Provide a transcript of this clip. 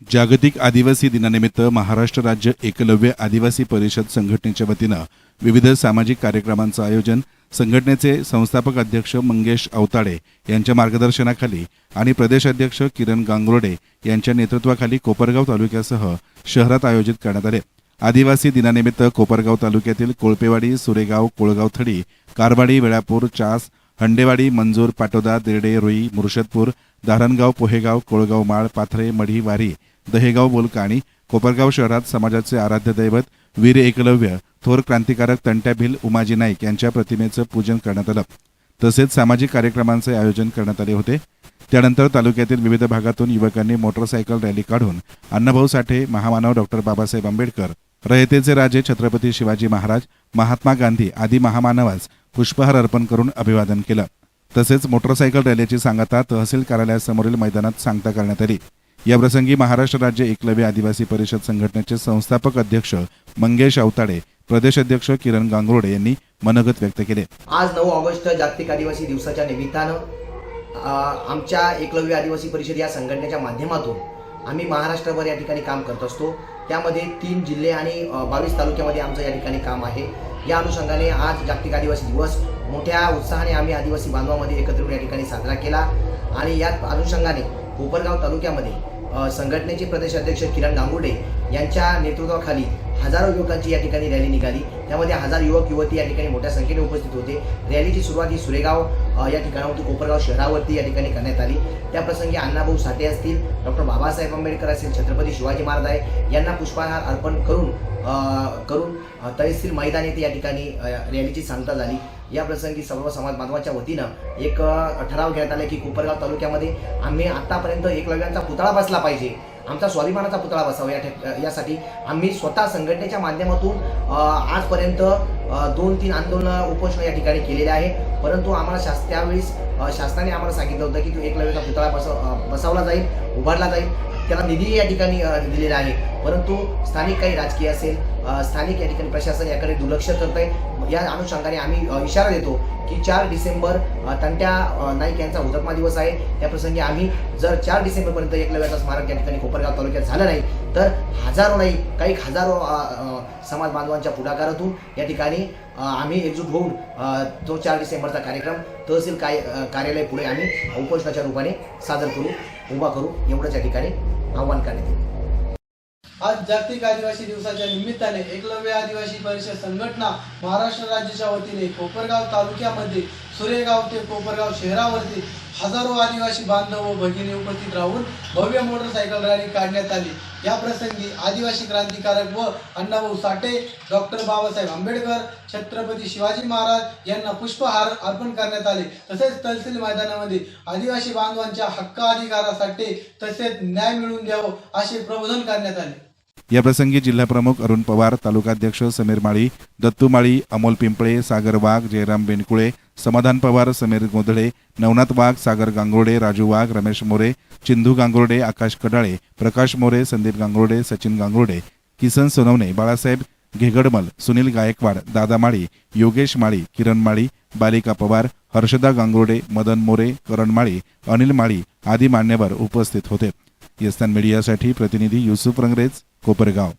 जागतिक आदिवासी दिनानिमित्त महाराष्ट्र राज्य एकलव्य आदिवासी परिषद संघटनेच्या वतीनं विविध सामाजिक कार्यक्रमांचं आयोजन संघटनेचे संस्थापक अध्यक्ष मंगेश अवताडे यांच्या मार्गदर्शनाखाली आणि प्रदेश अध्यक्ष किरण गांगुर्डे यांच्या नेतृत्वाखाली कोपरगाव तालुक्यासह शहरात आयोजित करण्यात आले। आदिवासी दिनानिमित्त कोपरगाव तालुक्यातील कोळपेवाडी, सुरेगाव, कोळगावथडी, कारवाडी, वेळापूर, चास, हंडेवाडी, मंजूर, पाटोदा, देरडे, रुई, मुर्शदपूर, धारणगाव, पोहेगाव, कोळगाव माळ, पाथरे, मढी, वारी, दहेगाव, बोलका आणि कोपरगाव शहरात समाजाचे आराध्य दैवत वीर एकलव्य थोर क्रांतिकारक तंट्या भिल उमाजी नाईक यांच्या प्रतिमेचं पूजन करण्यात आलं। तसेच सामाजिक कार्यक्रमांचे आयोजन करण्यात आले होते। त्यानंतर तालुक्यातील विविध भागातून युवकांनी मोटरसायकल रॅली काढून अण्णाभाऊ साठे, महामानव डॉक्टर बाबासाहेब आंबेडकर, रयतेचे राजे छत्रपती शिवाजी महाराज, महात्मा गांधी आदी महामानवास पुष्पहार अर्पण करून अभिवादन केलं। तसेच मोटरसायकल रॅलीची सांगता तहसील कार्यालयासमोरील मैदानात सांगता करण्यात आली। याप्रसंगी महाराष्ट्र राज्य एकलव्य आदिवासी परिषद संघटनेचे संस्थापक अध्यक्ष मंगेश अवताडे, प्रदेश अध्यक्ष किरण गांगुर्डे यांनी मनोगत व्यक्त केले। आज 9 ऑगस्ट जागतिक आदिवासी दिवसाच्या निमित्तानं आमच्या एकलव्य आदिवासी परिषद या संघटनेच्या माध्यमातून आम्ही महाराष्ट्रभर या ठिकाणी काम करत असतो। त्यामध्ये 3 जिल्हे आणि 22 तालुक्यामध्ये आमचं या ठिकाणी काम आहे। या अनुषंगाने आज जागतिक आदिवासी दिवस मोठ्या उत्साहाने आम्ही आदिवासी बांधवांमध्ये एकत्र येऊन या ठिकाणी साजरा केला आणि या अनुषंगाने कोपरगाव तालुक्यामध्ये संघटनेचे प्रदेश अध्यक्ष किरण गांगुर्डे यांच्या नेतृत्वाखाली हजारो युवकांची या ठिकाणी रॅली निघाली। त्यामध्ये 1000 युवक युवती या ठिकाणी मोठ्या संख्येने उपस्थित होते। रॅलीची सुरुवात ही सुरेगाव या ठिकाणावरती कोपरगाव शहरावरती या ठिकाणी करण्यात आली। त्या प्रसंगी अण्णाभाऊ साठे असतील, डॉक्टर बाबासाहेब आंबेडकर असतील, छत्रपती शिवाजी महाराज यांना पुष्पहार अर्पण करून तहसील मैदान येथे या ठिकाणी रॅलीची सांगता झाली। या प्रसंगी सर्व समाज बांधवांच्या वतीनं एक ठराव घेण्यात आला की कोपरगाव तालुक्यामध्ये आम्ही आतापर्यंत एकलव्यांचा पुतळा बसला पाहिजे, आमचा स्वाभिमानाचा पुतळा बसावा। यासाठी आम्ही स्वतः संघटनेच्या माध्यमातून आजपर्यंत 2-3 आंदोलन उपोषण या ठिकाणी केलेले आहे। परंतु आम्हाला त्यावेळेस शासनाने आम्हाला सांगितलं होतं की तो एकलव्याचा पुतळा बसवला जाईल, उभारला जाईल, त्याला निधी या ठिकाणी दिलेला आहे। परंतु स्थानिक काही राजकीय असेल, स्थानिक या ठिकाणी प्रशासन याकडे दुर्लक्ष करत आहे। या अनुषंगाने आम्ही इशारा देतो की 4 डिसेंबर तंट्या नाईक यांचा हुतात्मा दिवस आहे। त्या प्रसंगी आम्ही जर 4 डिसेंबरपर्यंत एकलव्याचा स्मारक या ठिकाणी कोपरगाव तालुक्यात झालं नाही तर हजारो नाही काही हजारो समाज बांधवांच्या पुढाकारातून या ठिकाणी आम्ही एकजूट होऊन तो 4 डिसेंबरचा कार्यक्रम तहसील कार्यालय पुढे आम्ही उपोषणाच्या रूपाने सादर करू, उभा करू, एवढंच या ठिकाणी आव्हान करण्यात येईल। आज जागतिक आदिवासी दिवसाच्या निमित्ताने एकलव्य आदिवासी परिषद संघटना महाराष्ट्र राज्याच्या वतीने कोपरगाव तालुक्यामध्ये सुरेगाव ते कोपरगाव शहरावरती हजारो आदिवासी बांधव व भगिनी उपस्थित राहून भव्य मोटरसायकल रॅली काढण्यात आली। या प्रसंगी आदिवासी क्रांतिकारक व अण्णाभाऊ साठे, डॉक्टर बाबासाहेब आंबेडकर, छत्रपती शिवाजी महाराज यांना पुष्पहार अर्पण करण्यात आले। तसेच तहसील मैदानामध्ये आदिवासी बांधवांच्या हक्क अधिकारासाठी तसेच न्याय मिळवून द्यावं असे प्रबोधन करण्यात आले। या प्रसंगी जिल्हा प्रमुख अरुण पवार, तालुकाध्यक्ष समीर माळी, दत्तू माळी, अमोल पिंपळे, सागर वाघ, जयराम बेनकुळे, समाधान पवार, समीर गोंधळे, नवनाथ वाघ, सागर गांगुर्डे, राजू वाघ, रमेश मोरे, चिंधू गांगुर्डे, आकाश कडाळे, प्रकाश मोरे, संदीप गांगुर्डे, सचिन गांगुर्डे, किसन सोनवणे, बाळासाहेब घेगडमल, सुनील गायकवाड, दादा माळी, योगेश माळी, किरण माळी, बालिका पवार, हर्षदा गांगुर्डे, मदन मोरे, करण माळी, अनिल माळी आदी मान्यवर उपस्थित होते। यस्तान मीडियासाठी प्रतिनिधी युसुफ रंगरेज, कोपरगाव।